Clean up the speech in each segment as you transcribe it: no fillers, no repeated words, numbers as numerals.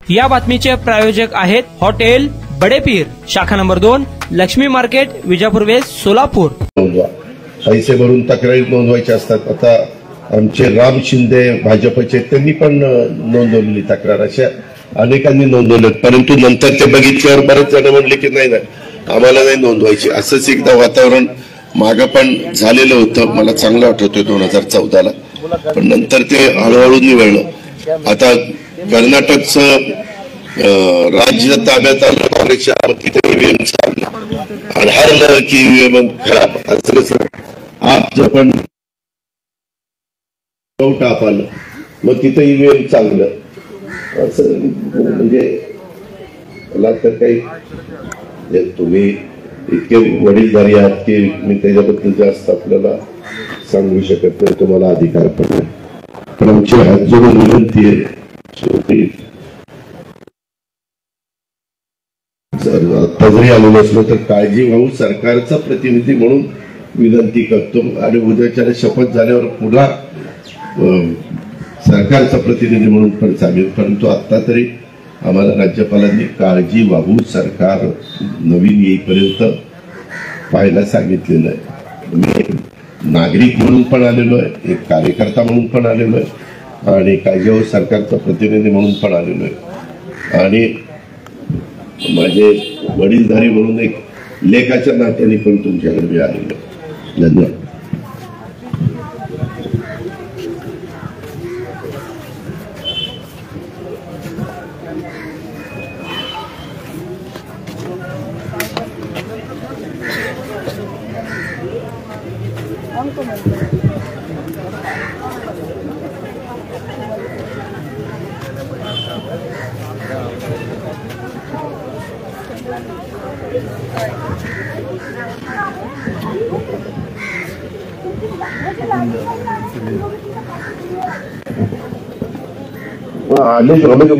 या बातमीचे प्रायोजक आहेत हॉटेल बडेपीर, शाखा number 2, Laxmi market, Vijapur west, Solapur. पैसे भरून तक्रारी नोंदवायच्या असतात। आता आमचे राम शिंदे भाजपचे त्यांनी पण नोंदवलेली तक्रार, अशा अनेकांनी नोंदवलं, परंतु नंतर ते बघितल्यावर बरेच जण म्हणले की नाही आम्हाला नाही नोंदवायची। असंच एकदा वातावरण मागं पण झालेलं होतं, मला चांगलं आठवतंय 2014ला, पण नंतर ते हळूहळू निवळलं। आता कर्नाटकचं राज्य ताब्यात आलं काँग्रेसच्या, तिथे ईव्हीएम चाललं आणि हरलं की ईव्हीएम खराब, असं कसं आपचं पण टाप आलं, मग तिथे ईव्हीएम चांगलं, असं म्हणजे मला तर काही तुम्ही इतके वडीलधारी आहात की मी त्याच्याबद्दल जास्त आपल्याला सांगू शकत नाही, तुम्हाला अधिकार पण नाही, पण आमची हात जोडून विनंती आहे, शेवटी आता जरी आलो नसलो तर काळजी घेऊ, सरकारचा प्रतिनिधी म्हणून विनंती करतो आणि उद्याच्या शपथ झाल्यावर पुन्हा सरकारचा प्रतिनिधी म्हणून पण सांगेल, परंतु आता तरी आम्हाला राज्यपालांनी काळजी वाहू सरकार नवीन येईपर्यंत पाहायला सांगितलेलं आहे। मी एक नागरिक म्हणून पण आलेलो आहे, एक कार्यकर्ता म्हणून पण आलेलो आहे आणि काळजी वाहू सरकारचा प्रतिनिधी म्हणून पण आलेलो आहे आणि माझे वडीलधारी म्हणून एक लेखाच्या नात्याने पण तुमच्याकडे मी आलेलो आहे। धन्यवाद।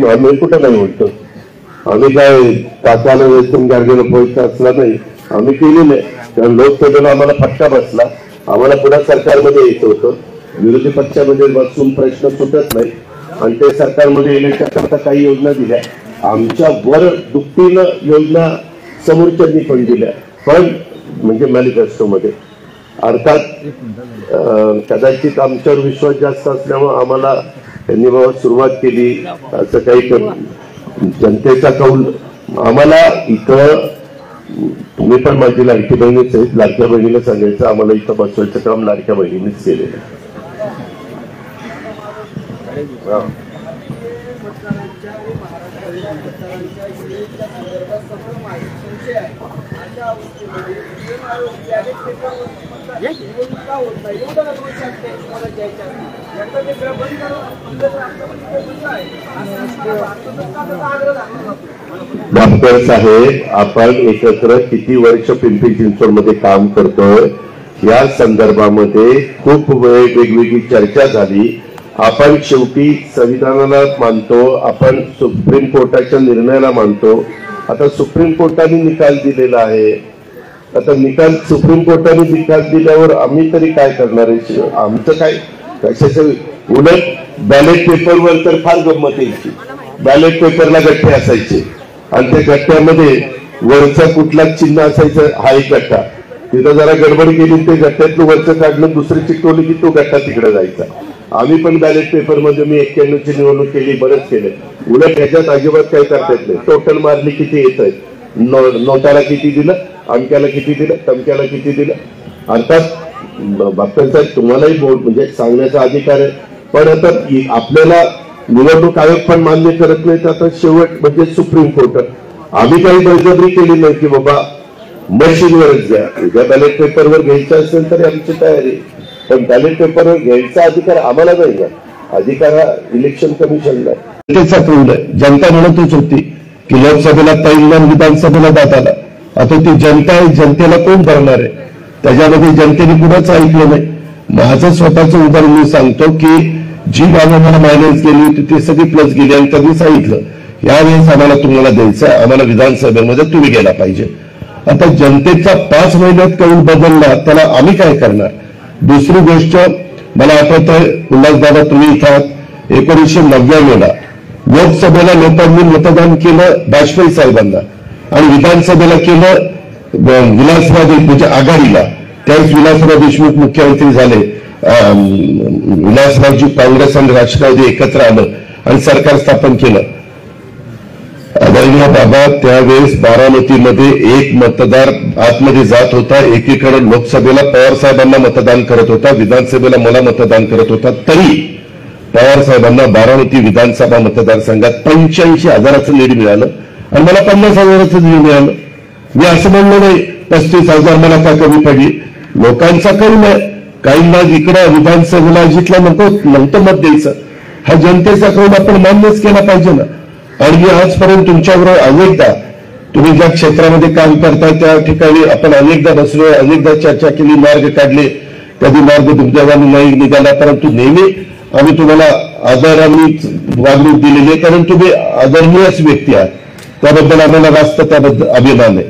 आम्ही कुठं नाही म्हणतो, आम्ही काय तासाला वेतन गाडगेला पोहोचता असला नाही, आम्ही केलेलं आहे, कारण लोकसभेला आम्हाला फटका बसला, आम्हाला पुन्हा सरकारमध्ये यायचं होतं, विरोधी पक्षामध्ये बसून प्रश्न सुटत नाही आणि ते सरकारमध्ये येण्याच्या करता काही योजना दिल्या, आमच्या वर दुपटीनं योजना समोरच्यांनी पण दिल्या, पण म्हणजे मॅनिफेस्टोमध्ये, अर्थात कदाचित आमच्यावर विश्वास जास्त असल्यामुळे आम्हाला त्यांनी बाबा सुरुवात केली, असं काही जनतेचा कौल आम्हाला इथं, तुम्ही पण माझी लाडकी बहिणीच आहेत, लाडक्या बहिणीला सांगायचं आम्हाला इथं बसवायचं काम लाडक्या बहिणीनेच केलेलं आहे। डॉक्टर साहेब, आपण एकत्र किती वर्ष पिंपरी चिंचवड मध्ये काम करतोय, या संदर्भामध्ये खूप वेगवेगळी चर्चा झाली, आपण शेवटी संविधानाला मानतो, आपण सुप्रीम कोर्टाच्या निर्णयाला मानतो, आता सुप्रीम कोर्टाने निकाल दिलेला आहे, आता निकाल सुप्रीम कोर्टाने निकाल दिल्यावर आम्ही तरी काय करणार आहे, आमचं काय कशाचं, उलट बॅलेट पेपरवर तर फार गंमत यायची, बॅलेट पेपरला गठ्ठे असायचे आणि त्या गठ्ठ्यामध्ये वरचा कुठला चिन्ह असायचं, हा एक गठ्ठा, तिथं जरा गडबड केली ते गठ्ठ्यातलं वरचं काढलं, दुसरं चिकटवलं की तो गठ्ठा तिकडे जायचा। आम्ही पण बॅलेट पेपरमध्ये मी 91ची निवडणूक केली, बरंच केले, उलट ह्याच्यात अजिबात काही करता येत नाही, टोटल मारली किती येत आहे, नोटाला किती दिलं, अमक्याला किती दिलं, तमक्याला किती दिलं, अर्थात बाप्पन साहेब तुम्हालाही बोर्ड म्हणजे सांगण्याचा अधिकार आहे, पण आता आपल्याला निवडणूक आयोग पण मान्य करत नाही, आता शेवट म्हणजे सुप्रीम कोर्ट, आम्ही काही बळजबरी केली नाही की बाबा मशीनवरच घ्या, उद्या बॅलेट पेपरवर घ्यायचं असेल तर आमची तयारी, पण बॅलेट पेपरवर घ्यायचा अधिकार आम्हाला नाही आहे, अधिकार हा इलेक्शन कमिशनला आहे, त्याचा कौल आहे। जनता म्हणतच होती की लोकसभेला 3 जण विधानसभेला दादाला, आता ती जनता आहे, जनतेला कोण भरणार आहे, त्याच्यामध्ये जनतेने कुणाच ऐकलं नाही। माझं स्वतःचं उदाहरण मी सांगतो की जी बाबा मला मायनस गेली होती ती सगळी प्लस गेली आणि त्यांनी सांगितलं यावेळेस आम्हाला तुम्हाला द्यायचं, आम्हाला विधानसभेमध्ये तुम्ही गेला पाहिजे। आता जनतेचा 5 महिन्यात कौल बदलला, त्याला आम्ही काय करणार। दुसरी गोष्ट मला आठवतंय, उल्हासदादा तुम्ही इथं 1999ला लोकसभेला लोकांनी मतदान केलं वाजपेयी साहेबांना आणि विधानसभेला केलं विलासराव देशमुख म्हणजे आघाडीला. त्यावेळेस विलासराव देशमुख मुख्यमंत्री झाले. विलासरावजी काँग्रेस आणि राष्ट्रवादी एकत्र आलं आणि सरकार स्थापन केलं. आदरणीय बाबा, त्यावेळेस बारामतीमध्ये एक मतदार आतमध्ये जात होता, एकीकडे लोकसभेला पवार साहेबांना मतदान करत होता, विधानसभेला मला मतदान करत होता. तरी पवार साहेबांना बारामती विधानसभा मतदारसंघात 85,000चं लीड मिळालं आणि मला 50,000चं लीड मिळालं. मी असं म्हणलो नाही 35,000 मला का कमी पडली. लोकांचा कौल आहे. काहींना इकडं विधानसभेला जिथला नव्हतं मत द्यायचं, हा जनतेचा कौल आपण मान्यच केला पाहिजे ना. आणि मी आजपर्यंत तुमच्याबरोबर अनेकदा, तुम्ही ज्या क्षेत्रामध्ये काम करता त्या ठिकाणी आपण अनेकदा बसलो, अनेकदा चर्चा केली, मार्ग काढले. कधी मार्ग दुर्दैवाने नाही निघाला, परंतु नेहमी आम्ही तुम्हाला आदराने वागणूक दिलेली आहे, कारण तुम्ही आदरणीयच व्यक्ती आहात. त्याबद्दल आम्हाला रास्त त्याबद्दल अभिमान आहे.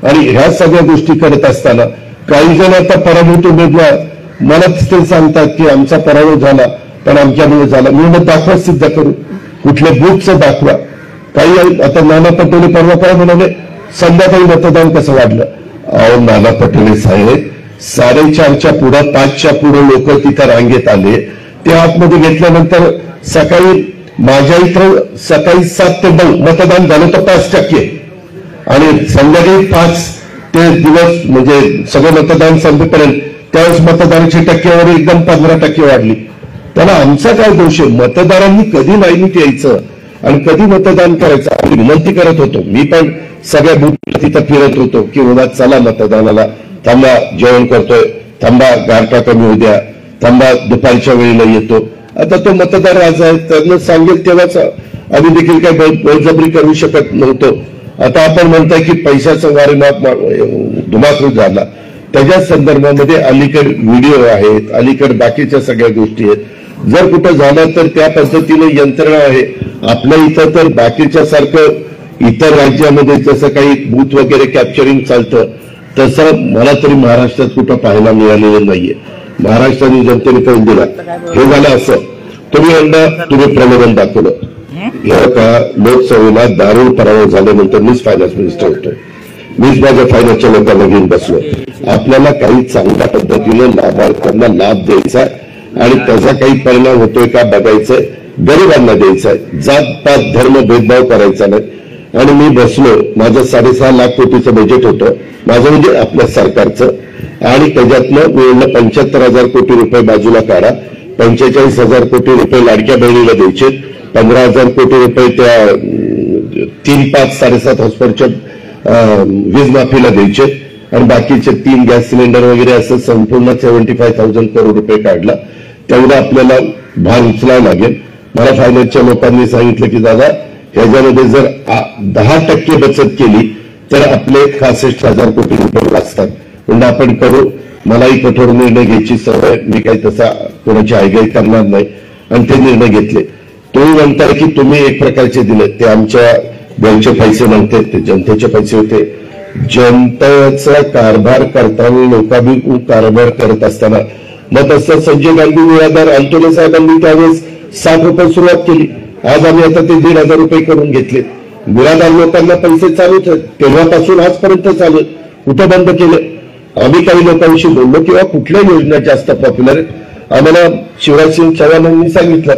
आणि ह्या सगळ्या गोष्टी करत असताना काही जण आता पराभूत उमेदवार मलाच ते सांगतात की आमचा पराभव झाला पण आमच्यामुळे झाला. मी मग दाखवा, सिद्ध करू, कुठल्या बूथचं दाखवा. काही आता नाना पटोले परवा काय म्हणाले, संध्याकाळी मतदान कसं वाढलं. अहो नाना पटोले साहेब, 4:30च्या पुढं 5च्या पुढं लोक तिथं रांगेत आले. ते आतमध्ये घेतल्यानंतर सकाळी माझ्या इथं सकाळी 7 ते 9 मतदान झालं तर 5% आणि संध्याकाळी 5 ते दिवस म्हणजे सगळं मतदान संपेपर्यंत त्यावेळेस मतदानाची टक्केवारी एकदम 15% वाढली. त्याला आमचा काय दोष आहे. मतदारांनी कधी लाईनीत यायचं आणि कधी मतदान करायचं आम्ही विनंती करत होतो. मी पण सगळ्या बूथ तिथं फिरत होतो की बाबा चला मतदानाला, थांबा जेवण करतोय, थांबा गारठा कमी होऊ द्या, थांबा दुपारच्या वेळेला येतो. आता तो मतदार आज आहे, त्यांना सांगेल तेव्हाच आम्ही देखील काही बळजबरी करू शकत नव्हतो. आता आपण म्हणताय की पैशाचा वारेमाप धुमाकूळ झाला, त्याच्या संदर्भामध्ये अलीकडे व्हिडिओ आहेत, अलीकडे बाकीच्या सगळ्या गोष्टी आहेत. जर कुठं झालं तर त्या पद्धतीने यंत्रणा आहे. आपल्या इथं तर बाकीच्या सारखं इतर राज्यामध्ये जसं काही बूथ वगैरे कॅप्चरिंग चालतं तसं मला तरी महाराष्ट्रात कुठं पाहायला मिळालेलं नाहीये. महाराष्ट्राने जनतेने करून दिला. हे झालं असं, तुम्ही प्रलोभन दाखवलं. का लोकसभेला दारुण पराभव झाल्यानंतर मीच फायनान्स मिनिस्टर होतोय, मीच माझ्या फायनान्सच्या लोकांना घेऊन बसलो. आपल्याला काही चांगल्या पद्धतीने लाभार्थ्यांना लाभ द्यायचा आणि त्याचा काही परिणाम होतोय का बघायचंय, गरिबांना द्यायचाय, जात पात धर्म भेदभाव करायचा नाही. आणि मी बसलो, माझं 6.5 लाख कोटीचं बजेट होतं माझं, म्हणजे आपल्या सरकारचं. आणि त्याच्यातनं मिळून 75,000 कोटी रुपये बाजूला काढा, 45,000 कोटी रुपये लाडक्या बहिणीला द्यायचे, 15,000 कोटी रुपये त्या 3, 5, 7.5 हॉस्पिटलच्या वीज माफीला द्यायचे आणि बाकीचे 3 गॅस सिलेंडर वगैरे असं संपूर्ण 75,000 करोड रुपये काढला. तेवढा आपल्याला भार उचलावा लागेल. मला फायनान्सच्या लोकांनी सांगितलं की दादा ह्याच्यामध्ये जर 10% बचत केली तर आपले 61,000 कोटी रुपये वाचतात. म्हणजे आपण करू. मलाही कठोर निर्णय घ्यायची सवय, मी काही तसा कोणाची आयगाई करणार नाही आणि ते निर्णय घेतले. तुम्ही म्हणताय की तुम्ही एक प्रकारचे दिले, ते आमच्या बँकचे पैसे नव्हते, ते जनतेचे पैसे होते. जनतेचा कारभार करताना लोकाभिमुख कारभार करत असताना मग तसं संजय गांधी निराधार अंतोले साहेबांनी त्यावेळेस 60 रुपये सुरुवात केली. आज आम्ही आता ते 1,500 रुपये करून घेतले. निराधार लोकांना पैसे चालूच आहेत, तेव्हापासून आजपर्यंत चालू. कुठं बंद केले. आम्ही काही लोकांशी बोललो किंवा कुठल्या योजना जास्त पॉप्युलर आहेत. आम्हाला शिवराजसिंग चौहानांनी सांगितलं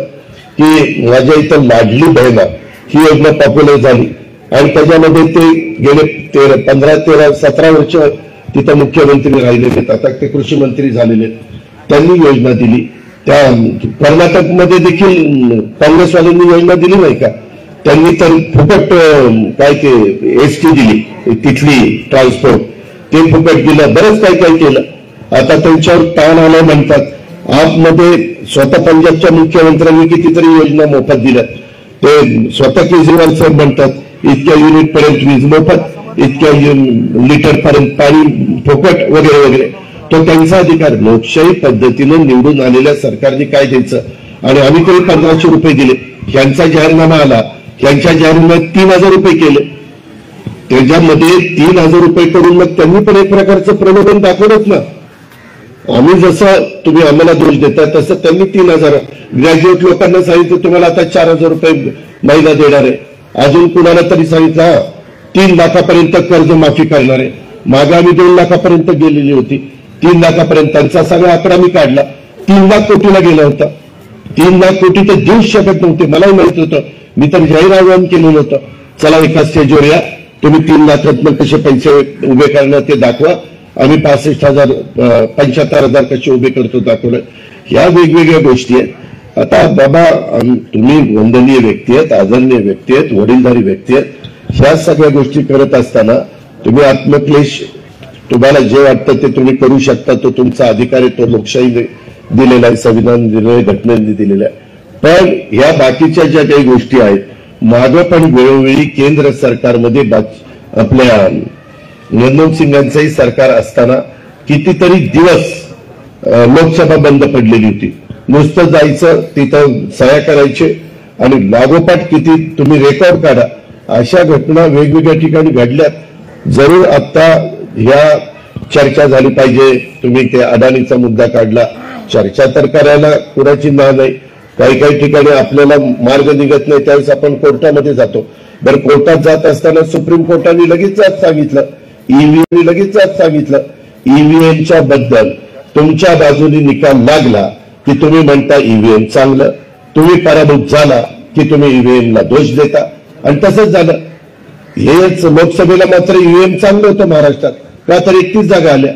की माझ्या इथं लाडली बहिणा ही योजना पॉप्युलर झाली आणि त्याच्यामध्ये ते गेले 15, 13, 17 वर्ष तिथं मुख्यमंत्री राहिलेले आहेत. आता ते कृषी मंत्री झालेले. त्यांनी योजना दिली. त्या कर्नाटकमध्ये देखील काँग्रेसवाल्यांनी योजना दिली नाही का. त्यांनी तर फुकट काय ते एसटी दिली, तिथली ट्रान्सपोर्ट ते फुकट दिलं. बरंच काय काय केलं. आता त्यांच्यावर ताण आला म्हणतात. आपमध्ये स्वतः पंजाबच्या मुख्यमंत्र्यांनी कितीतरी योजना मोफत दिल्या. ते स्वतः केजरीवाल साहेब म्हणतात इतक्या युनिट पर्यंत वीज मोफत, इतक्या लिटर पर्यंत पाणी फुकट वगैरे वगैरे. तो त्यांचा अधिकार. लोकशाही पद्धतीनं निवडून आलेल्या सरकारने काय द्यायचं. आणि आम्ही तरी 1,500 रुपये दिले. यांचा जाहीरनामा आला, यांच्या जाहीरनाम्यात 3,000 रुपये केले. त्याच्यामध्ये 3,000 रुपये करून मग त्यांनी पण एक प्रकारचं प्रलोभन दाखवलंच ना. आम्ही जसं तुम्ही आम्हाला दोष देता तसं त्यांनी 3,000 ग्रॅज्युएट लोकांना सांगितलं तुम्हाला आता 4,000 रुपये महिना देणार आहे. अजून कुणाला तरी सांगितलं 3 लाखापर्यंत कर्ज माफी करणार आहे. मागे आम्ही 2 लाखापर्यंत गेलेली होती. 3 लाखापर्यंत त्यांचा सगळा आकडा मी काढला. 3 लाख कोटीला गेला होता. 3 लाख कोटी तर देऊच शकत नव्हते. मलाही माहित होतं. मी तर जाहीर आवाहन केलेलं होतं चला एका स्टेजवर या तुम्ही 3 लाखातनं कसे पैसे उभे करणार ते दाखवा. आम्ही 75,000 कसे उभे करतो दाखवलं. ह्या वेगवेगळ्या गोष्टी आहेत. आता बाबा तुम्ही वंदनीय व्यक्ती आहेत, आदरणीय व्यक्ती आहेत, वडीलधारी व्यक्ती आहेत. ह्या सगळ्या गोष्टी करत असताना तुम्ही आत्मक्लेश तुम्हाला जे वाटतं ते तुम्ही करू शकता. तो तुमचा अधिकार आहे. तो लोकशाहीने दिलेला आहे, संविधान दिलेलं आहे, घटनेने दिलेला आहे. पण ह्या बाकीच्या ज्या काही गोष्टी आहेत मागं पण वेळोवेळी केंद्र सरकारमध्ये आपल्या मनमोहन सिंगांचंही सरकार असताना कितीतरी दिवस लोकसभा बंद पडलेली होती. नुसतं जायचं तिथं सह्या करायचे आणि लागोपाठ किती तुम्ही रेकॉर्ड काढा. अशा घटना वेगवेगळ्या ठिकाणी घडल्यात. जरूर आता ह्या चर्चा झाली पाहिजे. तुम्ही ते अदानीचा मुद्दा काढला. चर्चा तर करायला कुणाची ना नाही. काही काही ठिकाणी आपल्याला मार्ग निघत नाही त्यावेळेस आपण कोर्टामध्ये जातो. बरं कोर्टात जात असताना सुप्रीम कोर्टाने लगेच सांगितलं, ईव्हीएम लगेच सांगितलं ईव्हीएमच्या बद्दल तुमच्या बाजूने निकाल लागला की तुम्ही म्हणता ईव्हीएम चांगलं, तुम्ही पराभूत झाला की तुम्ही ईव्हीएमला दोष देता. आणि तसंच झालं. हेच लोकसभेला मात्र ईव्हीएम चांगलं होतं महाराष्ट्रात का तर 31 जागा आल्या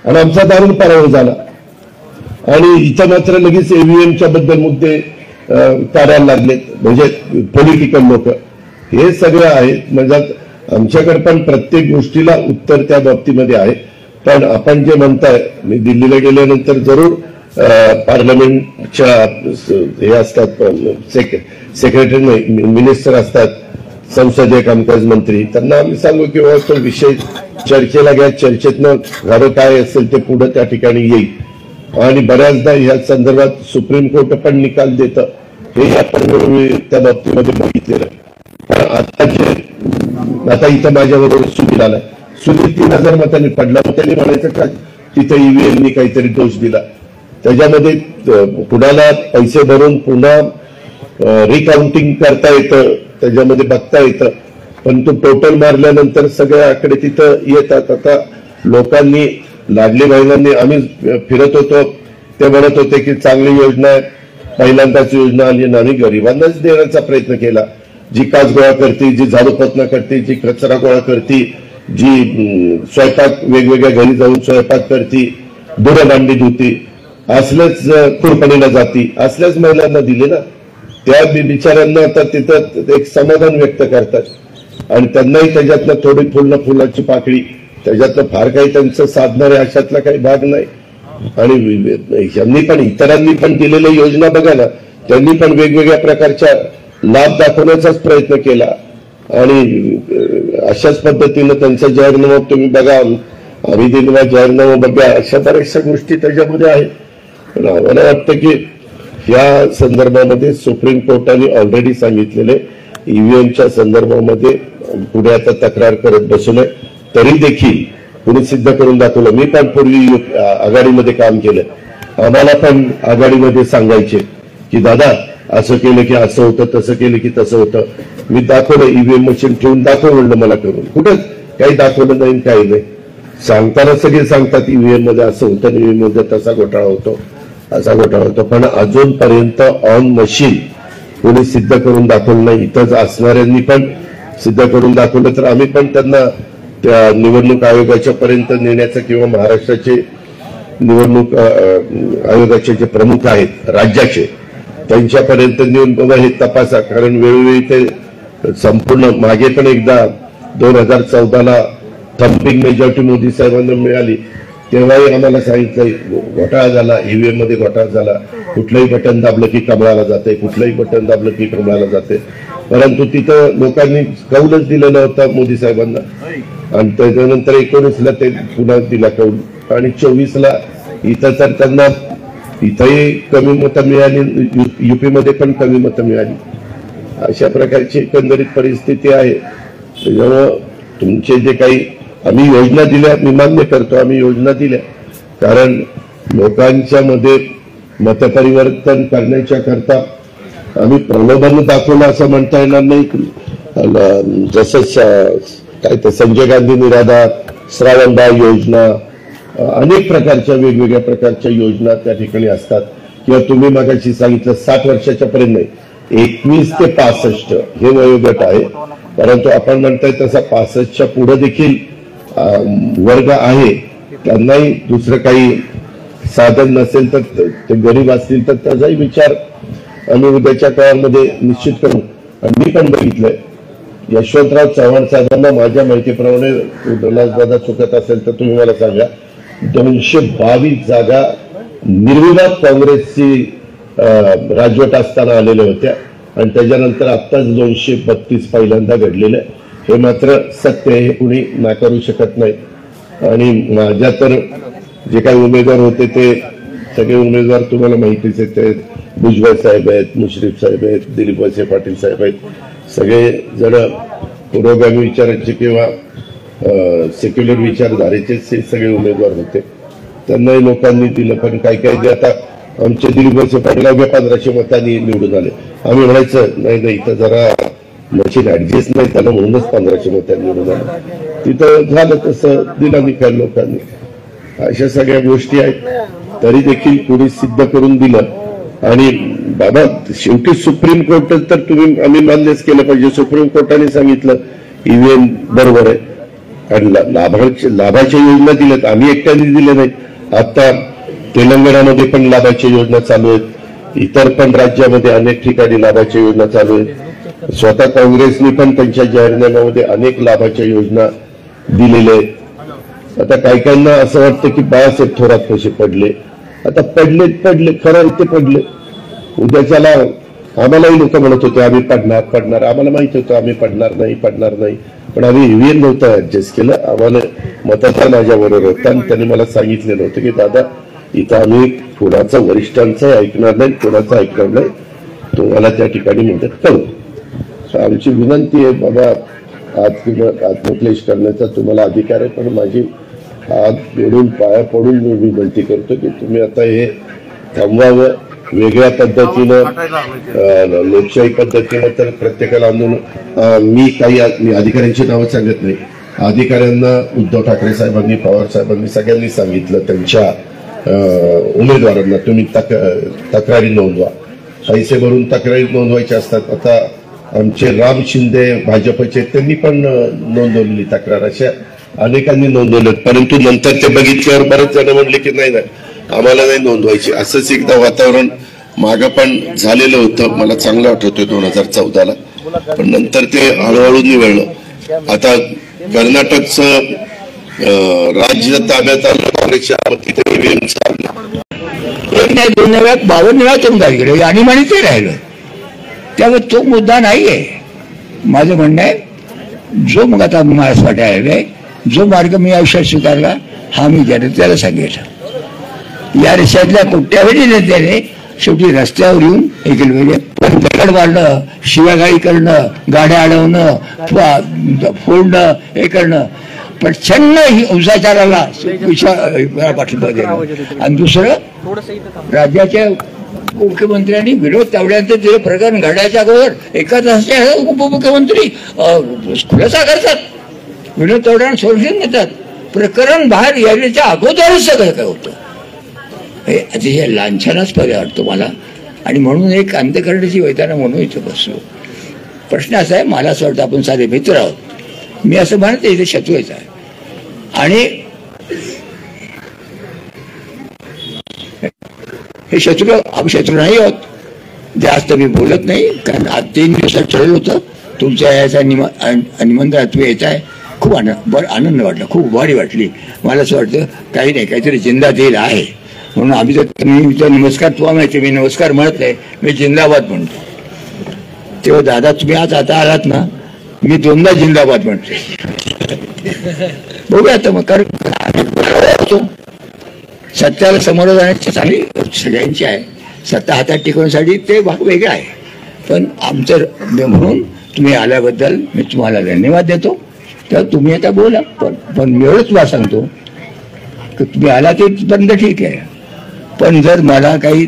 आणि आमचा दारुण पराभव झाला. आणि इथं मात्र लगेच ईव्हीएमच्या बद्दल मुद्दे काढायला लागलेत म्हणजे पॉलिटिकल लोक. हे सगळं आहे. म्हणजे आमच्याकडे पण प्रत्येक गोष्टीला उत्तर त्या बाबतीमध्ये आहे. पण आपण जे म्हणताय मी दिल्लीला गेल्यानंतर जरूर पार्लमेंटच्या हे असतात सेक्रेटरी मिनिस्टर असतात, संसदीय कामकाज मंत्री, त्यांना आम्ही सांगू की तो विषय चर्चेला घ्या. चर्चेतनं झालं काय असेल ते पुढे त्या ठिकाणी येईल. आणि बऱ्याचदा या संदर्भात सुप्रीम कोर्ट पण निकाल देतं. हे आपण त्या बाबतीमध्ये बघितलेलं आहे. आता इथं माझ्याबरोबर सुनील आलाय. सुनील 3,000 मतांनी पडला. त्यांनी म्हणायचं का तिथे ईव्हीएमनी काहीतरी दोष दिला. त्याच्यामध्ये कुणाला पैसे भरून पुन्हा रिकाउंटिंग करता येतं, त्याच्यामध्ये बघता येतं. पण तो टोटल मारल्यानंतर सगळे आकडे तिथं येतात. आता लोकांनी लाडली बहिणांनी आम्ही फिरत होतो ते म्हणत होते की चांगली योजना आहे, पहिल्यांदाच योजना आली आणि आम्ही गरिबांनाच देण्याचा प्रयत्न केला. जी काच गोळा करते, जी झाडूपतना करते, जी कचरा गोळा करते, जी स्वयंपाक वेगवेगळ्या घरी जाऊन स्वयंपाक करते, धुणं भांडी धुती, असल्याच कुरपणीला जाती, असल्याच महिलांना दिले ना. त्या बिचाऱ्यांना आता तिथं एक समाधान व्यक्त करतात आणि त्यांनाही त्याच्यातनं थोडी फुलाची पाकळी, त्याच्यातलं फार काही त्यांचं साधणारे अशातला काही भाग नाही. आणि यांनी पण इतरांनी पण दिलेल्या योजना बघा ना. त्यांनी पण वेगवेगळ्या प्रकारच्या लाभ दाखवण्याचाच प्रयत्न केला आणि अशाच पद्धतीनं त्यांचा जाहीरनामा तुम्ही बघा, आम्ही दिलेला जाहीरनामा बघा, अशा बऱ्याचशा गोष्टी त्याच्यामध्ये आहेत. पण आम्हाला वाटतं की या संदर्भामध्ये सुप्रीम कोर्टाने ऑलरेडी सांगितलेले ईव्हीएमच्या संदर्भामध्ये पुढे आता तक्रार करत बसू नये. तरी देखील कुणी सिद्ध करून दाखवलं. मी पण पूर्वी आघाडीमध्ये काम केलं. आम्हाला पण आघाडीमध्ये सांगायचे की दादा असं केलं की असं होतं, तसं केलं की तसं होतं. मी दाखवलं ईव्हीएम मशीन ठेवून दाखव म्हणलं मला करून. कुठं काही दाखवलं नाही, काही नाही. सांगताना सगळे सांगतात ईव्हीएम मध्ये असं होतं, ईव्हीएम मध्ये तसा घोटाळा होतो, असा घोटाळा होतो. पण अजूनपर्यंत ऑन मशीन कोणी सिद्ध करून दाखवलं नाही. इथंच असणाऱ्यांनी पण सिद्ध करून दाखवलं तर आम्ही पण त्यांना त्या निवडणूक आयोगाच्या पर्यंत नेण्याचं किंवा महाराष्ट्राचे निवडणूक आयोगाचे जे प्रमुख आहेत राज्याचे त्यांच्यापर्यंत नेऊन बघा हे तपासा. कारण वेळोवेळी ते संपूर्ण मागे पण एकदा 2014ला थम्पिंग मेजॉरिटी मोदी साहेबांना मिळाली तेव्हाही आम्हाला सांगितलं घोटाळा झाला, ईव्हीएम मध्ये घोटाळा झाला. कुठलंही बटन दाबलं की कमळाला जाते, कुठलंही बटन दाबलं की कमळाला जाते. परंतु तिथं लोकांनी कौलच दिलं नव्हतं मोदी साहेबांना आणि त्याच्यानंतर 19ला ते पुन्हा दिला कौल आणि 24ला इथं तर त्यांना इथंही कमी मतं मिळाली, युपी मध्ये पण कमी मतं मिळाली. अशा प्रकारची एकंदरीत परिस्थिती आहे. त्याच्यामुळं तुमचे जे काही आम्ही योजना दिल्या मी मान्य करतो, आम्ही योजना दिल्या कारण लोकांच्या मध्ये मतपरिवर्तन करण्याच्या करता आम्ही प्रलोभन दाखवलं असं म्हणता येणार नाही. जसं काय ते संजय गांधी निराधार, श्रावणबाळ योजना, अनेक प्रकारच्या वेगवेगळ्या प्रकारच्या योजना त्या ठिकाणी असतात. किंवा तुम्ही मागाशी सांगितलं 60 वर्षाच्या पर्यंत नाही, 21 ते 65 हे वयोगट आहे. परंतु आपण म्हणताय तसा 65च्या पुढे देखील वर्ग आहे. त्यांनाही दुसरं काही साधन नसेल तर ते गरीब असतील तर त्याचाही विचार आम्ही उद्याच्या काळामध्ये निश्चित करू. आणि मी पण बघितलंय यशवंतराव चव्हाण साहेबांना माझ्या माहितीप्रमाणे, दादा चुकत असेल तर तुम्ही मला सांगा, 222 जागा निर्विवाद काँग्रेसची राजवट असताना आलेल्या होत्या आणि त्याच्यानंतर आत्ताच 232 पहिल्यांदा घडलेलं आहे. हे मात्र सत्य आहे, हे कुणी नाकारू शकत नाही. आणि माझ्या तर जे काही उमेदवार होते ते सगळे उमेदवार तुम्हाला माहितीच आहेत. ते भुजबळ साहेब आहेत, मुश्रीफ साहेब आहेत, दिलीप वळसे पाटील साहेब आहेत. सगळे जण पुरोगामी विचाराचे किंवा सेक्युलर विचारधारेचे सगळे उमेदवार होते. त्यांनाही लोकांनी दिलं. पण काय काय जे आता आमचे दिलीप वळसे पाटील 1500 मतांनी निवडून आले. आम्ही म्हणायचं नाही इथं जरा मशीन ऍडजस्ट नाही त्याला म्हणूनच 1500 मतांनी निवडून आले. तिथं झालं तसं दिला निकाल लोकांनी. अशा सगळ्या गोष्टी आहेत. तरी देखील पुढे सिद्ध करून दिलं. आणि बाबा शेवटी सुप्रीम कोर्ट तर आम्ही मान्यच केलं पाहिजे. सुप्रीम कोर्टाने सांगितलं ईव्हीएम बरोबर आहे आणि लाभाच्या योजना दिल्यात. आम्ही एकट्याने दिले नाही. आता तेलंगणामध्ये पण लाभाच्या योजना चालू आहेत. इतर पण राज्यामध्ये अनेक ठिकाणी लाभाच्या योजना चालू आहेत. स्वतः काँग्रेसने पण त्यांच्या जाहीरनाम्यामध्ये अनेक लाभाच्या योजना दिलेल्या आहेत. आता काही काहींना असं वाटतं की बाळासाहेब थोरात कसे पडले. आता पडले खरं ते पडले. उद्याच्याला आम्हालाही लोक म्हणत होते आम्ही पडणार. आम्हाला माहित होतं आम्ही पडणार नाही. पण आम्ही ईव्हीएम नव्हतं ऍडजस्ट केलं. आम्हाला मतदार माझ्याबरोबर होता आणि त्यांनी मला सांगितलेलं होतं की दादा इथं आम्ही कोणाचं वरिष्ठांचं ऐकणार नाही, कोणाचं ऐकणार नाही, तुम्हाला त्या ठिकाणी मदत करू. आमची विनंती आहे बाबा, आत्मक्लेश करण्याचा तुम्हाला अधिकार आहे. पण माझी हात जोडून पाया पडून मी विनंती करतो की तुम्ही आता हे थांबवावं. वेगळ्या पद्धतीनं लोकशाही पद्धतीनं तर प्रत्येकाला मी अधिकाऱ्यांची नावं सांगत नाही. अधिकाऱ्यांना उद्धव ठाकरे साहेबांनी, पवार साहेबांनी सगळ्यांनी सांगितलं त्यांच्या उमेदवारांना तुम्ही तक्रारी नोंदवा. पैसे भरून तक्रारी नोंदवायच्या असतात. आता आमचे राम शिंदे भाजपचे त्यांनी पण नोंदवलेली तक्रार. अशा अनेकांनी नोंदवलं. परंतु नंतर ते बघितल्यावर बरेच जण म्हणले की नाही आम्हाला नाही नोंदवायची. असंच एकदा वातावरण मागं पण झालेलं होतं. मला चांगलं आठवतंय 2014ला. पण नंतर ते हळूहळू निवळलं. आता कर्नाटकचं राज्य ताब्यात आलं काँग्रेसच्या. तिथे ईव्हीएम चाललं. एक नाही 2 वेळा 52 वेळा तुमच्याकडे आणि म्हणे ते राहिलं. त्यामुळे तो मुद्दा नाहीये. माझं म्हणणं आहे जो मग आता महाराष्ट्रासाठी आहे, जो मार्ग मी आयुष्यात स्वीकारला हा मी जनतेला सांगितलं. या देशातल्या कोट्यावधी नेत्याने शेवटी रस्त्यावर येऊन हे केलं. पण दगड मारणं, शिवागाळी करणं, गाड्या अडवणं, फोडणं, हे करणं, प्रचंड हिंसाचाराला पाठिंबा देणं. आणि दुसरं राज्याच्या मुख्यमंत्र्यांनी विरोध तेवढ्यानंतर ते प्रकरण घडायच्या अगोदर एका तासाच्या उपमुख्यमंत्री खुलासा करतात, विरोध तेवढ्यानं सोल्युशन देतात. प्रकरण बाहेर यायच्या अगोदरच सगळं काय होतं. हे अतिशय लांछनास्पद वाटतो मला. आणि म्हणून एक अंत्यकरणाची वैताना म्हणून इथं बसलो. प्रश्न असा आहे, मला असं वाटतं आपण सारे मित्र आहोत. मी असं म्हणत इथे शत्रूच आहे. आणि हे शत्रू नाही आहोत. जास्त मी बोलत नाही, कारण आज 3 दिवसात ठरवलं होतं तुमच्या याचा निमंत्रण तुम्ही येत आहे. खूप आनंद वाटला, खूप भारी वाटली. मला असं वाटतं काही नाही, काहीतरी जिंदा दिल आहे. म्हणून आम्ही तर नमस्कार तुला माहिती, मी नमस्कार म्हणत नाही, मी जिंदाबाद म्हणतो. तेव्हा दादा तुम्ही आज आता आलात ना, मी 2दा जिंदाबाद म्हणतो. बघूया आता मग सत्याला समोर जाण्याची चांगली सगळ्यांची आहे. सत्ता हातात टिकवण्यासाठी ते भाग वेगळा आहे. पण आमचं म्हणून तुम्ही आल्याबद्दल मी तुम्हाला धन्यवाद देतो. तर तुम्ही आता बोला. पण मी एवढंच तुम्हाला सांगतो की तुम्ही आला ते बंद ठीक आहे. पण जर मला काही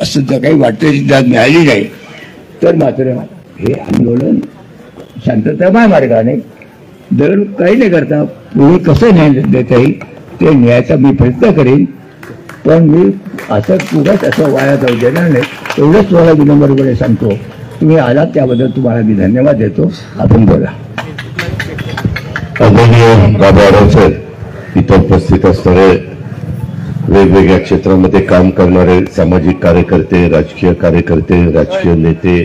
असं जर काही वाटतं दाद मिळाली नाही तर मात्र हे आंदोलन शांततामय मार्गाने जर काही नाही करता पुढे कसं न्याय देता येईल ते न्यायाचा मी प्रयत्न करेन, पण मी असं पुढंच असं वाया जाऊ देणार नाही एवढंच तुम्हाला विनम्रपणे सांगतो. तुम्ही आलात त्याबद्दल तुम्हाला मी धन्यवाद देतो. आपण बोला. आदरणीय बाबा साहेब, इथं उपस्थित असणारे वेगवेगळ्या क्षेत्रामध्ये काम करणारे सामाजिक कार्यकर्ते, राजकीय कार्यकर्ते, राजकीय नेते,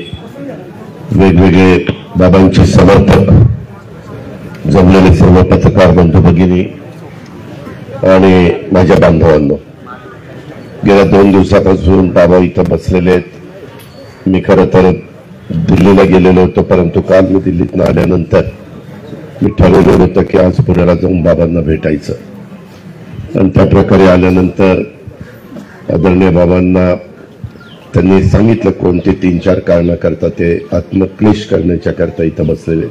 वेगवेगळे बाबांचे समर्थक, जमलेले सर्व पत्रकार बंधू भगिनी आणि माझ्या बांधवांनो, गेल्या 2 दिवसापासून बाबा इथं बसलेले आहेत. मी खरं तर दिल्लीला गेलेलो होतो, परंतु काल मी दिल्लीतनं आल्यानंतर मी ठरवलं होतं की आज पुण्याला जाऊन बाबांना भेटायचं. आणि त्या प्रकारे आल्यानंतर आदरणीय बाबांना त्यांनी सांगितलं कोणते 3-4 कारणं करता ते आत्मक्लेश करण्याच्या करता इथं बसलेले.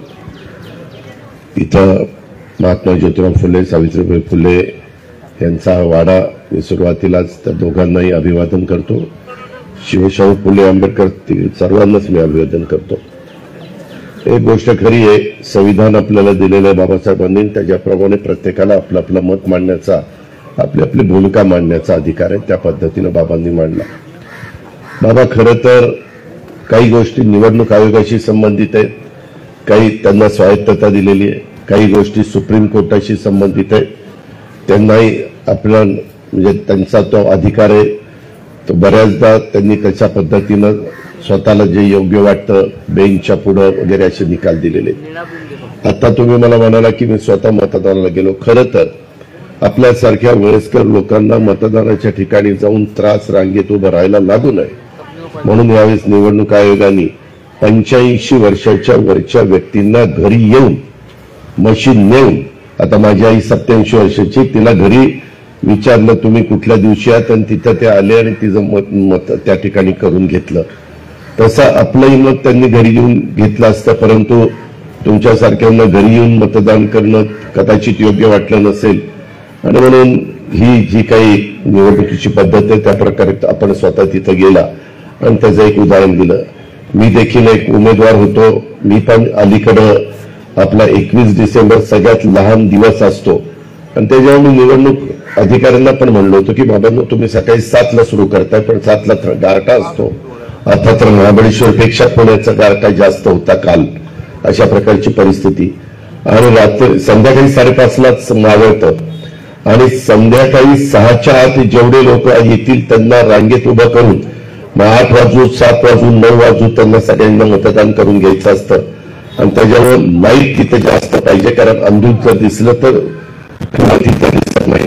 इथं महात्मा ज्योतिराव फुले, सावित्रीबाई फुले यांचा वाडा मी सुरुवातीलाच त्या दोघांनाही अभिवादन करतो. शिवशाहू फुले, आंबेडकर सर्वांनाच मी अभिवादन करतो. एक गोष्ट खरी आहे, संविधान आपल्याला दिलेलं आहे बाबासाहेबांनी, त्याच्याप्रमाणे प्रत्येकाला आपलं आपलं मत मांडण्याचा, आपली आपली भूमिका मांडण्याचा अधिकार आहे. त्या पद्धतीनं बाबांनी मांडला. बाबा खरं तर काही गोष्टी निवडणूक आयोगाशी संबंधित आहेत, काही त्यांना स्वायत्तता दिलेली आहे, काही गोष्टी सुप्रीम कोर्टाशी संबंधित आहेत. त्यांनाही आपला म्हणजे त्यांचा तो अधिकार आहे, तो बऱ्याचदा त्यांनी त्याच्या पद्धतीनं स्वतःला जे योग्य वाटतं बेंचच्या पुढं वगैरे असे निकाल दिलेले. आता तुम्ही मला म्हणाला की मी स्वतः मतदानाला गेलो. खरं तर आपल्यासारख्या वयस्कर लोकांना मतदानाच्या ठिकाणी जाऊन त्रास रांगेत उभं राहायला लागू नये म्हणून यावेळेस निवडणूक आयोगाने 85 वर्षाच्या वरच्या व्यक्तींना घरी येऊन मशीन नेऊन, आता माझी आई 87 वर्षाची, तिला घरी विचारलं तुम्ही कुठल्या दिवशी आहात आणि तिथं ते आले आणि तिचं मत त्या ठिकाणी करून घेतलं. तसं आपलंही मत त्यांनी घरी येऊन घेतलं असतं, परंतु तुमच्यासारख्यांना घरी येऊन मतदान करणं कदाचित योग्य वाटलं नसेल आणि म्हणून ही जी काही निवडणुकीची पद्धत आहे त्या प्रकारे आपण स्वतः तिथं गेला आणि त्याचं एक उदाहरण दिलं. मी देखील एक उमेदवार होतो. मी पण अलीकडं आपला 21 डिसेंबर सगळ्यात लहान दिवस असतो आणि त्याच्यावर मी निवडणूक अधिकाऱ्यांना पण म्हणलो होतो की बाबांनो तुम्ही सकाळी 7ला सुरू करताय, पण 7ला गारठा असतो. आता तर महाबळेश्वरपेक्षा पुण्याचा गारठा जास्त होता काल. अशा प्रकारची परिस्थिती. आणि रात्री संध्याकाळी 5:30लाच मावळतं आणि संध्याकाळी 6च्या आत जेवढे लोक येतील त्यांना रांगेत उभं करून 8 वाजू 7 वाजू 9 वाजू त्यांना सगळ्यांना मतदान करून घ्यायचं असतं. आणि त्याच्यावर लाईट तिथं जास्त पाहिजे, कारण अंधूक जर दिसलं तर तिथं दिसत नाही.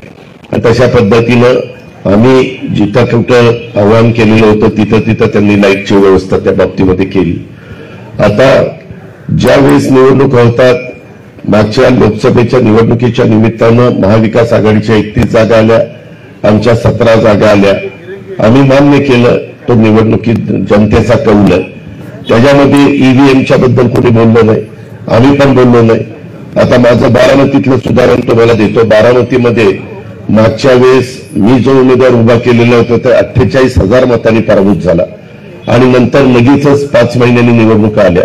आणि तशा पद्धतीनं आम्ही जिथं कुठं आवाहन केलेलं होतं तिथं त्यांनी लाईटची व्यवस्था त्या बाबतीमध्ये केली. आता ज्या वेळेस निवडणूक होतात, मागच्या लोकसभेच्या निवडणुकीच्या निमित्तानं महाविकास आघाडीच्या 31 जागा आल्या, आमच्या 17 जागा आल्या. आम्ही मान्य केलं तो निवडणुकीत जनतेचा कौल आहे. त्याच्यामध्ये ईव्हीएमच्या बद्दल कोणी बोललं नाही, आम्ही पण बोललो नाही. आता माझं बारामतीतलं सुधारण तुम्हाला देतो. बारामतीमध्ये मागच्या वेळेस मी जो उमेदवार उभा केलेला होता ते 48,000 मतांनी पराभूत झाला आणि नंतर लगेचच 5 महिन्यांनी निवडणुका आल्या.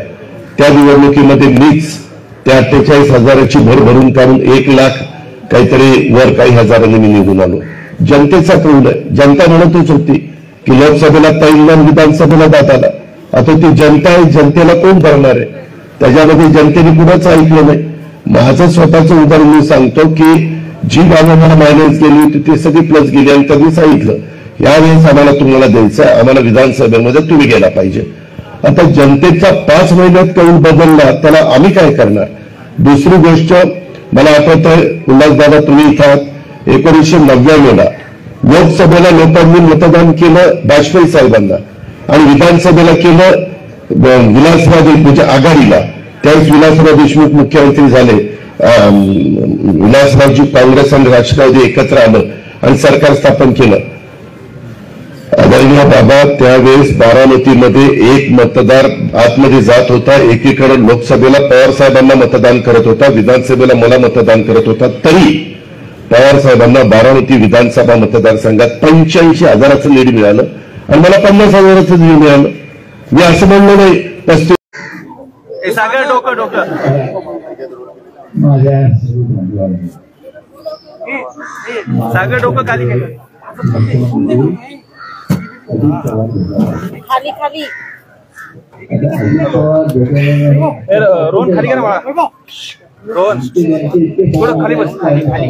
त्या निवडणुकीमध्ये मीच त्या 48,000ची भर भरून काढून 1 लाख काहीतरी वर काही हजारांनी मी निघून आलो. जनतेचा कौल आहे. जनता म्हणतच होती की लोकसभेला 3 आणि विधानसभेला दादाला. आता ती जनता आहे, जनतेला कोण करणार आहे? त्याच्यामध्ये जनतेने कुणाच ऐकलं नाही. माझं स्वतःचं उदाहरण मी सांगतो की जी गावं मला मायनस गेली होती ती सगळी प्लस गेली आणि त्यांनी सांगितलं यावेळेस आम्हाला तुम्हाला द्यायचं, आम्हाला विधानसभेमध्ये तुम्ही गेला पाहिजे. आता जनतेचा 5 महिन्यात कौल बदलला, त्याला आम्ही काय करणार? दुसरी गोष्ट मला आठवतंय, उल्हासदादा तुम्ही इथं 1999ला लोकसभेला लोकांनी मतदान केलं वाजपेयी साहेबांना आणि विधानसभेला केलं विलासराव म्हणजे आघाडीला. त्यावेळेस विलासराव देशमुख मुख्यमंत्री झाले. विलासरावजी काँग्रेस आणि राष्ट्रवादी एकत्र आलं आणि सरकार स्थापन केलं. आदरणीय बाबा त्यावेळेस बारामतीमध्ये एक मतदार आतमध्ये जात होता, एकीकडे लोकसभेला पवार साहेबांना मतदान करत होता, विधानसभेला मला मतदान करत होता. तरी पवार साहेबांना बारामती विधानसभा मतदारसंघात 85,000चं लीड मिळालं आणि मला 50,000चं लीड मिळालं. मी असं म्हणलो नाही. सागर डोकं डोकं सागर डोकं खाली खाली खाली रोहन खाली करा मला. रोहन थोडं खाली बस. खाली खाली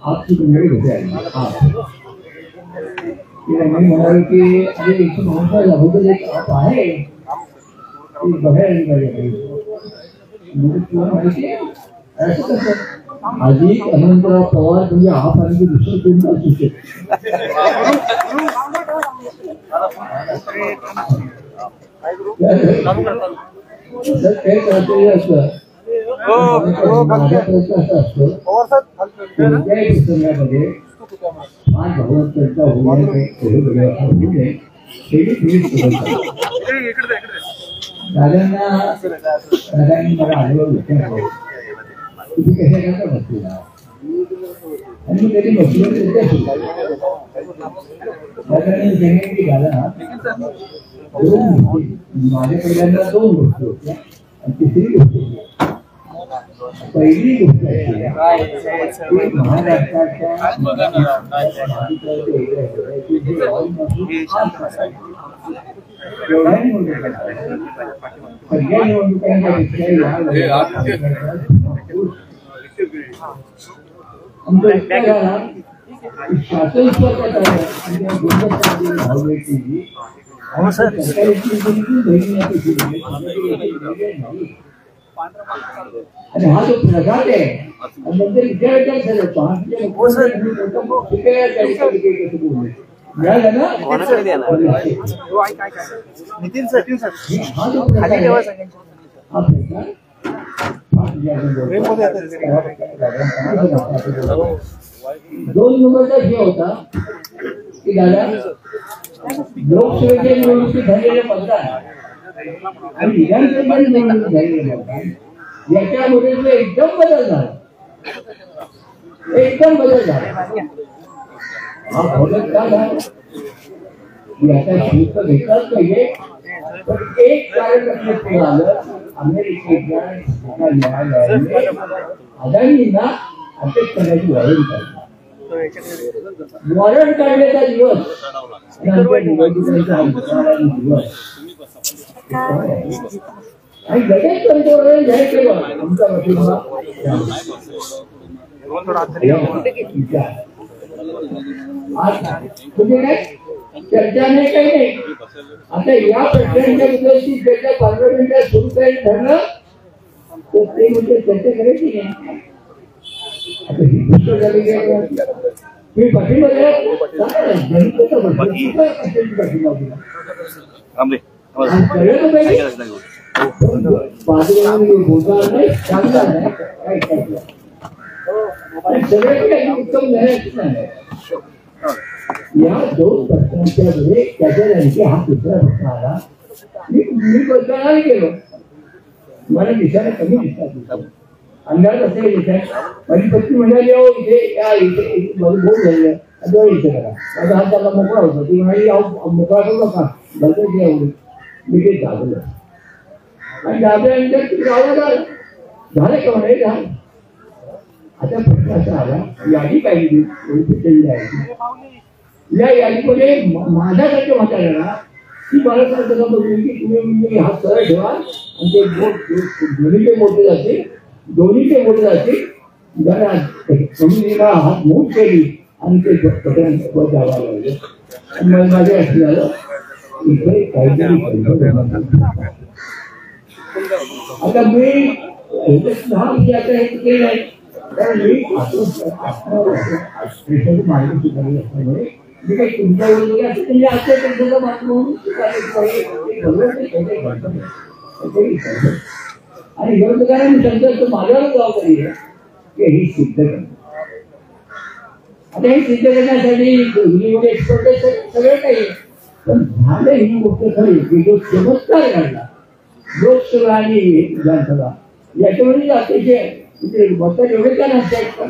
आपकी मेरी होते म्हणाल की अरे 159 अगोदर एक आप आहे माहिती असं कसं अजित अनंतराव पवार म्हणजे आप आणि दुसरं कोण असू शकतो. काही करते असं माझा प्रश्न असा असतो कोणत्याही प्रसंगामध्ये आज भगवत चर्चा होण्याचे दादांनी मला आढळून विचारलं तुम्ही कशा करता बसलेला आणि मी कधी बसलो दादांनी सांगितलं की दादा माझ्या पहिल्यांदा 2 गोष्टी होत्या आणि तिसरी गोष्ट पहिली गोष्ट महाराष्ट्राच्या सगळ्या आणि हा जो प्रघात आहे नंतर विचारायचा झालं मिळालं ना नितीन सर हा जो दोन नंबरचा हे होता की दादा लोकसभेच्या निवडणुकीत झालेले मतदान आणि विधानसभेच्या निवडणुकीत झालेले मतदान याच्यामध्ये एकदम बदल झाला. एकदम बदल झाला. हा बदल का झाला याचा शुल्क घेतलाच पाहिजे. पण एक कारण लक्षात आलं अमेरिकेच्या न्यायालयाने अदानींना अटक करण्याची वॉरंट काढली. वॉरंट काढण्याचा दिवस दिवस आणि लगेच पंतप्रधान जाहीर केलं आमचा पाठिंबा. म्हणजे काय चर्चा नाही काही नाही. आता या प्रश्नांच्या विषयाची चर्चा पार्लमेंटात सुरू करायला ठरलं तर ते म्हणजे चर्चा करायची नाही. आता ही पुस्तक झाली मी पाठिंबा उत्तम नाही. या 2 प्रश्नांच्या मध्ये त्याच्या जायचे हा दुसरा प्रश्न आला. मी प्रश्नाला गेलो मला दिसायला कमी दिसतात अंदाज असेल दिसतात माझी पत्नी म्हणाली अहो इथे या इथे बोल झालेलं इथे करा माझा हात त्याला मोकळा होता ती म्हणाली मोकळा करू नका बघत एवढं मी ते दाबलं आणि दाबल्यानंतर तुम्ही गावाला झालं का म्हणे झालं. आता प्रश्न असा आला यादी पाहिजे या यादीमध्ये माझ्यासारख्या म्हाताऱ्याला ती मला सांगता बघली की तुम्ही म्हणजे हात सरळ ठेवा आणि ते दोन्हीचे मोठे जाते जरा कमिटीला हात मूव केली आणि ते पटकन जावा लागले आणि मग माझ्या असं झालं इथे काहीतरी आता मी केलं नाही कारण मी माहिती शिकवली असल्यामुळे मी काही तुमच्या वगैरे असं म्हणजे असं आणि विरोधकांनी सांगितलं माझ्यावर जबाबदारी आहे की ही सिद्ध करणं. आता हे सिद्ध करण्यासाठी एक्सपर्ट सगळं काही पण झालं ही गोष्ट खरी की जो चमत्कार घडला लोकसभा आणि विधानसभा याच्यामध्ये अतिशय मतं एवढे का नसतात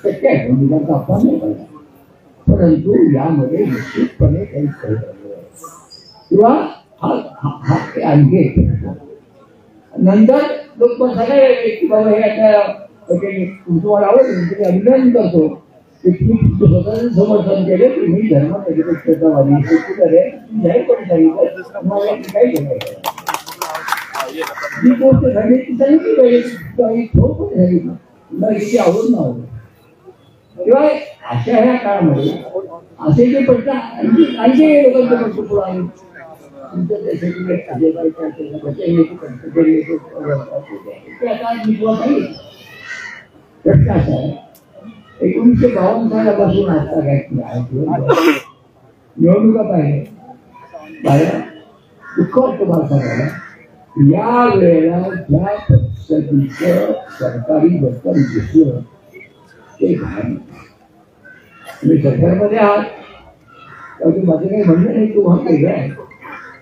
शक्य आहे निदान आपण नाही पाहिजे, परंतु यामध्ये निश्चितपणे काही किंवा हा आणखी नंतर लोक सगळे की बाबा हे आता तुम्हाला आवडलं तुम्ही अभिनंदन करतो की तुम्ही स्वतःचं समर्थन केले तुम्ही धर्मनिरपेक्षतावादी सेक्युलर आहे जाहीरपणे सांगितलं तुम्हाला काही केलं जी गोष्ट घडली ती सांगितली पाहिजे ठोक सांगितलं तुला किती आवड न आवडलं किंवा अशा ह्या काळामध्ये असे जे प्रश्न आणखी लोकांचे प्रश्न पुढे आले प्रश्न असा आहे 1952 सालापासून आता निवडणुका पाहिजे दुःख वाटतं भारताला या वेळेला ज्या पद्धतीचं सरकारी दप्तर दिसलं ते काय तुम्ही सरकारमध्ये आहात त्यामुळे माझं काही म्हणणं नाही तुम्हाला वेगळं आहे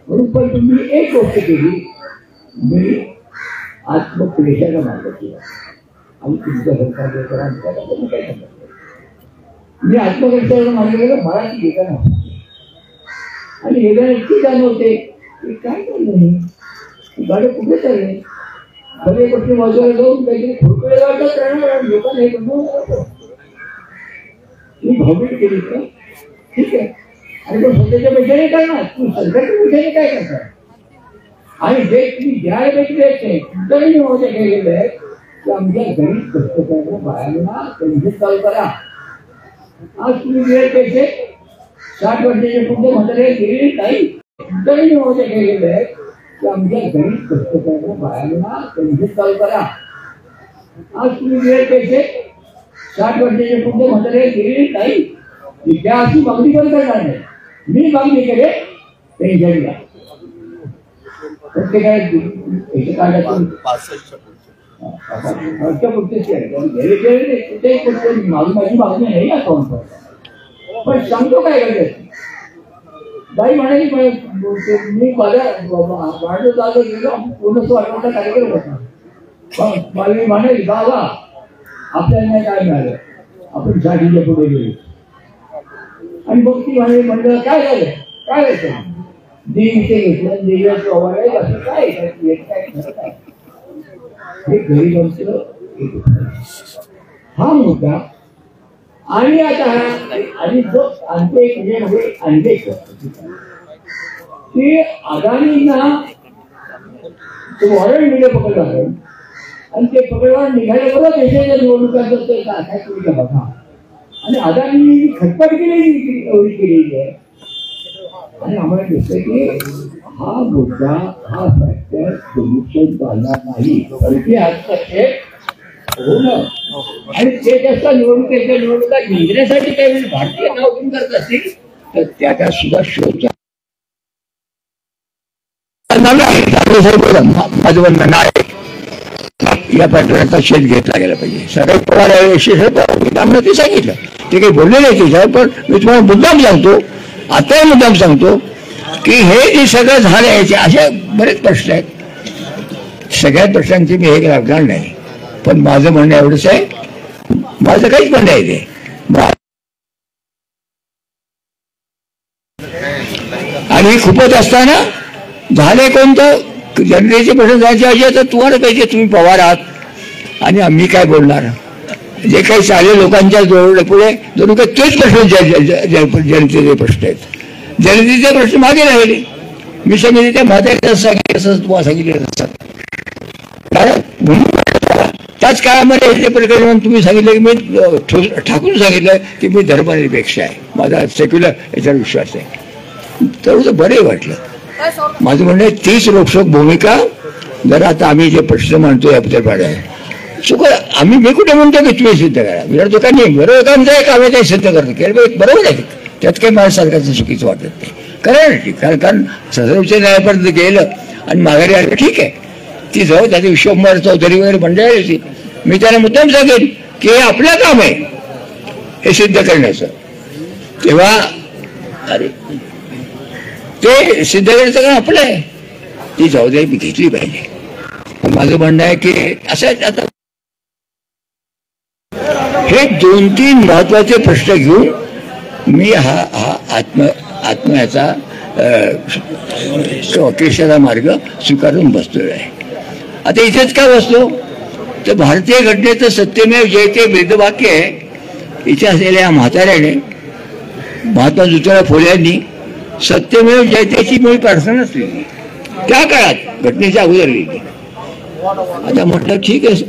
म्हणून पण तुम्ही एक गोष्ट केली मी आत्मक्लेशाला मार्ग केला आणि तुमच्या सरकारने काय सांगितलं मी आत्मक्लेशाला मार्ग केला मराठी घेताना आणि वेगळ्या इतकी जाणवते की काय केलं गाडी कुठे चालले सगळे गोष्टी बाजूला जाऊन काहीतरी खुरकडे वाटत राहणार लोकांना हे बनवून मी भावनिक केली का ठीक आहे आणि तो स्वतःच्या पैशाने करणार तू सरकारच्या पैशाने काय करणार आणि जे तुम्ही ज्या पैसे देत नाही तुमच्याही होते गेलेलं आहे की आमच्या गरीब कष्टकऱ्यांना बाळांना पेन्शन चालू करा आज तुम्ही दिले पैसे 60 वर्षाचे पुढे म्हातारे गेलेले नाही तुमच्याही होते गेलेलं आहे की आमच्या गरीब कष्टकऱ्यांना बाळांना पेन्शन चालू करा आज तुम्ही दिले पैसे 60 वर्षाचे पुढे म्हातारे गेलेले नाही त्या अशी मागणी पण करणार नाही मी मागणी केले पेन्शनला प्रत्येकाने काढायचं माझी मागणी नाही अकाउंट पण सांगतो काय करायचं बाई म्हणाली मी माझ्या जागा गेलो पूर्ण वाटवता कार्यक्रम होता बाई म्हणाली बाबा आपल्याला काय मिळालं आपण साठीच्या पुढे गेलो आणि मग ती म्हणलं काय झालं काय व्हायचं देवीचे घेतलं देवीचं ओवाळायचं असं काय हे गरीबांचं हा मुद्दा आणि आता आणि जो आणखी एक म्हणजे आणखी ते अदानींना वॉरंट दिलं पकडलं आणि ते पकडलं निघाल्याबरोबर देशाच्या निवडणुकांचं ते काय तुम्ही बघा आणि अदानी खटपट केलेली एवढी केलेली आहे आणि आम्हाला दिसतं की हा मुद्दा हा फॅक्टर सोल्युशन चालणार नाही परंतु हस्तक्षेप होणं आणि ते जास्त निवडणुका जिंकण्यासाठी काही भारतीय नाव घेऊन करत असतील तर त्याचा सुद्धा शोध माझं म्हणणं नाही या पॅटर्नचा शेत घेतला गेला पाहिजे सगळे पवार ते सांगितलं ते काही बोलले नाही त्याच्यावर पण मी तुम्हाला मुद्दाम सांगतो आताही मुद्दाम सांगतो की हे जे सगळं झालं याचे असे बरेच प्रश्न आहेत सगळ्या प्रश्नांची मी हे लागणार नाही पण माझं म्हणणं एवढंच आहे माझं काहीच म्हणणं आहे ते आणि खूपच असताना झाले कोणतं जनतेचे प्रश्न जायचे असे तर तुम्हाला पाहिजे तुम्ही पवार आहात आणि आम्ही काय बोलणार जे काही चालेल लोकांच्या जवळ पुढे जणू काही तेच प्रश्न जनतेचे प्रश्न आहेत जनतेचे प्रश्न मागे राहिले मी सांगितले त्या म्हाताऱ्या सांगितलं असं तुम्हाला सांगितलं असतात कारण त्याच काळामध्ये हे प्रकरण तुम्ही सांगितलं की मी ठाकून सांगितलं की मी धर्मनिरपेक्ष आहे माझा सेक्युलर याच्यावर विश्वास आहे तर बरे वाटलं माझं म्हणणं तीच रोखोक भूमिका जर आता आम्ही जे प्रश्न मांडतोय अब्दुलपाड्या चुक आम्ही मी कुठे म्हणतो की तुम्ही सिद्ध करा विरोधकांनी विरोधकांचं एक आम्ही काही सिद्ध करतो केलं बरोबर आहे त्यात काही माझ्या सरकारचं चुकीचं वाटत नाही करा कारण सर्वोच्च न्यायालयापर्यंत गेलं आणि माघारी आलं ठीक आहे ती जाऊ त्याचे विश्वकुमार चौधरी वगैरे मंडळी होती मी त्यांना मुद्दाम सांगेन की हे आपलं काम आहे हे सिद्ध करण्याचं तेव्हा ते सिद्ध करायचं काम आपलं आहे. ती जबाबदारी मी घेतली पाहिजे. माझं म्हणणं आहे की असं आता हे 2-3 महत्वाचे प्रश्न घेऊन मी हा याचा अखेरचा मार्ग स्वीकारून बसतोय आहे. आता इथेच का बसतो तर भारतीय घटनेचं सत्यमेव जयते वेदवाक्य आहे. इथे असलेल्या म्हाताऱ्याने महात्मा ज्योतिराव फुले यांनी सत्यमेव जयतेची मूळ प्रार्थना असलेली त्या काळात घटनेच्या अगोदर लिहिली. आता म्हटलं ठीक आहे,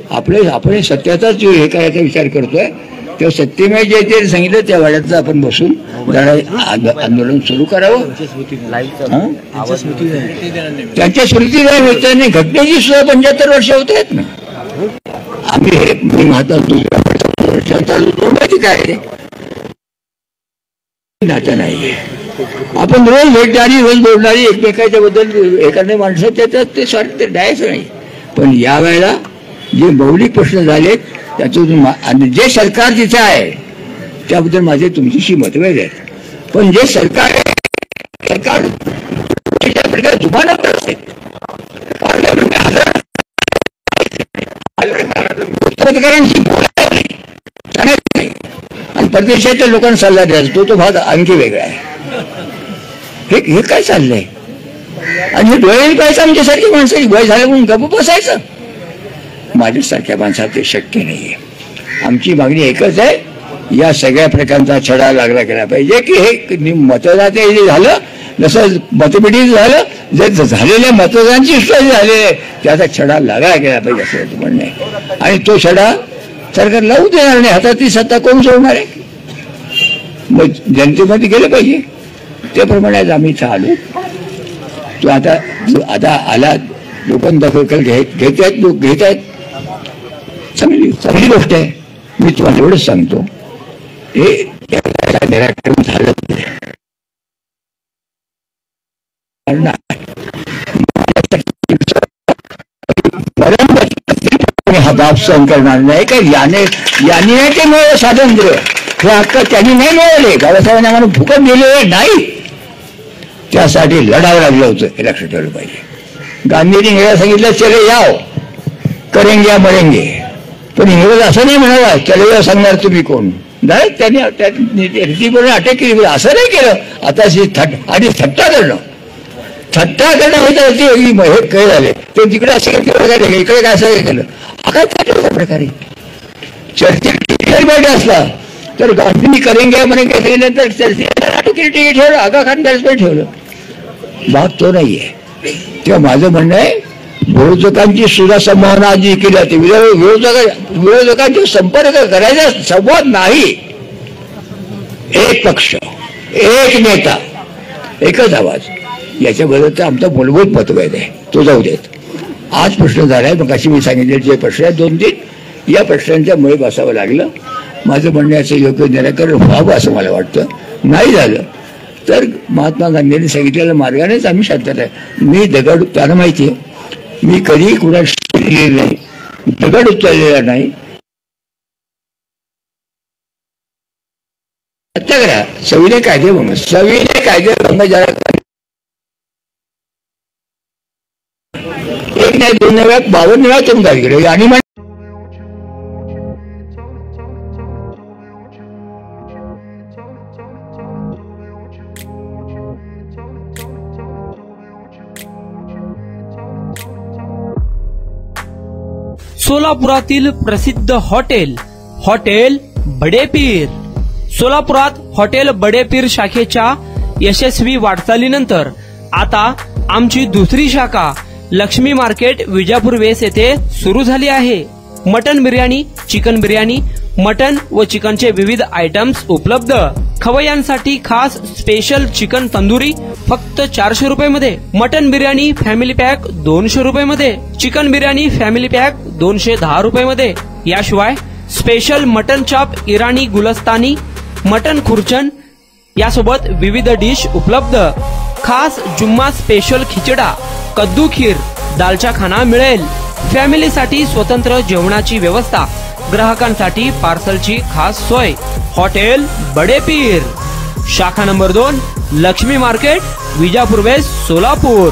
आपण सत्याचाच जो हे करायचा विचार करतोय तेव्हा सत्यमेव जयते सांगितलं त्या वाड्यात आपण बसून आंदोलन सुरू करावं. त्यांच्या स्मृती नाही घटनेची सुद्धा 75 वर्ष होत आहेत ना. आम्ही महात्मा चालू माहिती काय नातं नाही. आपण रोज भेटणारी रोज बोलणारी एकमेकाच्या बद्दल एखाद्या माणसं त्याच्यात ते स्वार्थ द्यायचं नाही. पण या वेळेला जे मौलिक प्रश्न झालेत त्यातून जे सरकार जिथे आहे त्याबद्दल माझे तुमच्याशी मतभेद आहेत. पण जे सरकार जुमानत असते पत्रकारांशी नाही आणि परदेशाच्या लोकांना सल्ला द्यायचा तो भाग आणखी वेगळा आहे. हे काय चाललंय आणि हे डोळे पाहायचं आमच्यासारखी माणसं वय झालं म्हणून गप्प बसायचं. माझ्यासारख्या माणसाला ते शक्य नाहीये. आमची मागणी एकच आहे, या सगळ्या प्रकारचा छडा लागला गेला पाहिजे की हे मतदान जे झालं जसं मतपेटी झालं जे झालेल्या मतदानाची सुद्धा झालेले आहे त्याचा छडा लागायला गेला पाहिजे असं म्हणणं आहे. आणि तो छडा सरकार लावू देणार नाही. हातातली सत्ता कोण सोडणार आहे. मग जनतेमध्ये गेलं पाहिजे. त्याप्रमाणे आज आम्ही इथं आलो. तो आता आला लोकांना दखल घेत आहेत चांगली गोष्ट आहे. मी तुम्हाला एवढंच सांगतो हे निराकरण झालं हा बाप सहन करणार नाही का. याने नाही ते मिळालं स्वातंत्र्य. हे हक्क त्यांनी नाही मिळाले. बाबासाहेबांनी आम्हाला भूकंप दिलेले नाही. त्यासाठी लढावं लागलं होतं हे लक्षात ठेवलं पाहिजे. गांधींनी इंग्रजांना सांगितलं चले याव करेंगे या मरेंगे. पण इंग्रज असं नाही म्हणाला चले याव सांगणार तुम्ही कोण. डायरेक्ट त्यांनी रीतीप्रमाणे अटक केली. असं नाही केलं. आता आणि थट्टा करणं होतं ते हे काय झाले ते तिकडे असं इकडे काय असं केलं. हा काय प्रकारे चर्चेत असला तर गांधींनी करेंगे मरेंगे सांगितल्यानंतर चर्चेला ठेवलं. आगा खान बॅट्समॅन ठेवलं. बाब तो नाहीये. तेव्हा माझं म्हणणं आहे विरोधकांची सुद्धा संभावना जी केली जाते. विरोधकांचे संपर्क करायचा संवाद नाही. एक पक्ष एक नेता एकच आवाज याच्याबद्दल आमचा मूलभूत मतभेद आहे. तो जाऊ देत. आज प्रश्न झालाय मग अशी मी सांगितले जे प्रश्न आहेत 2-3 या प्रश्नांच्या मुळे बसावं लागलं. माझं म्हणण्याचं योग्य निराकरण व्हावं असं मला वाटतं. नाही झालं तर महात्मा गांधींनी सांगितलेल्या मार्गानेच आम्ही शांतता आहे. मी दगड त्यांना माहिती आहे मी कधीही कुणाला नाही दगड उचललेला नाही. सत्याग्रह सविनय कायदेभंग ज्याला एक नाही 2 वेळा 52 वेळा चमकारी केली. आणि सोलापुरातील प्रसिद्ध हॉटेल बडेपीर. सोलापुरात हॉटेल बडेपीर शाखेच्या यशस्वी वाटचालीनंतर आता आमची दुसरी शाखा लक्ष्मी मार्केट विजापूर वेस येथे सुरू झाली आहे. Mutton biryani, chicken biryani, mutton व चिकनचे विविध आयटम्स उपलब्ध. खवय्यांसाठी खास स्पेशल चिकन तंदुरी फक्त 400 रुपये. मटन बिर्याणी फॅमिली पॅक 200 रुपये. चिकन बिर्याणी फॅमिली पॅक 210 रुपये. याशिवाय स्पेशल मटन चाप, इराणी गुलस्तानी, मटन खुर्चन यासोबत विविध डिश उपलब्ध. खास जुम्मा स्पेशल खिचडा, कद्दू खीर, दालचा खाना मिळेल. फॅमिलीसाठी स्वतंत्र जेवणाची व्यवस्था, ग्राहकांसाठी पार्सलची खास सोय. हॉटेल बडेपीर, शाखा number 2, Laxmi market, Vijapur west, Solapur.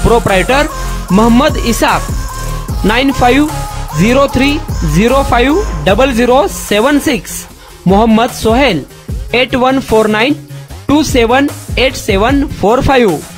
Proprietor Mohammed Isaq. 9503050076. Mohammed Sohail. 8149278745.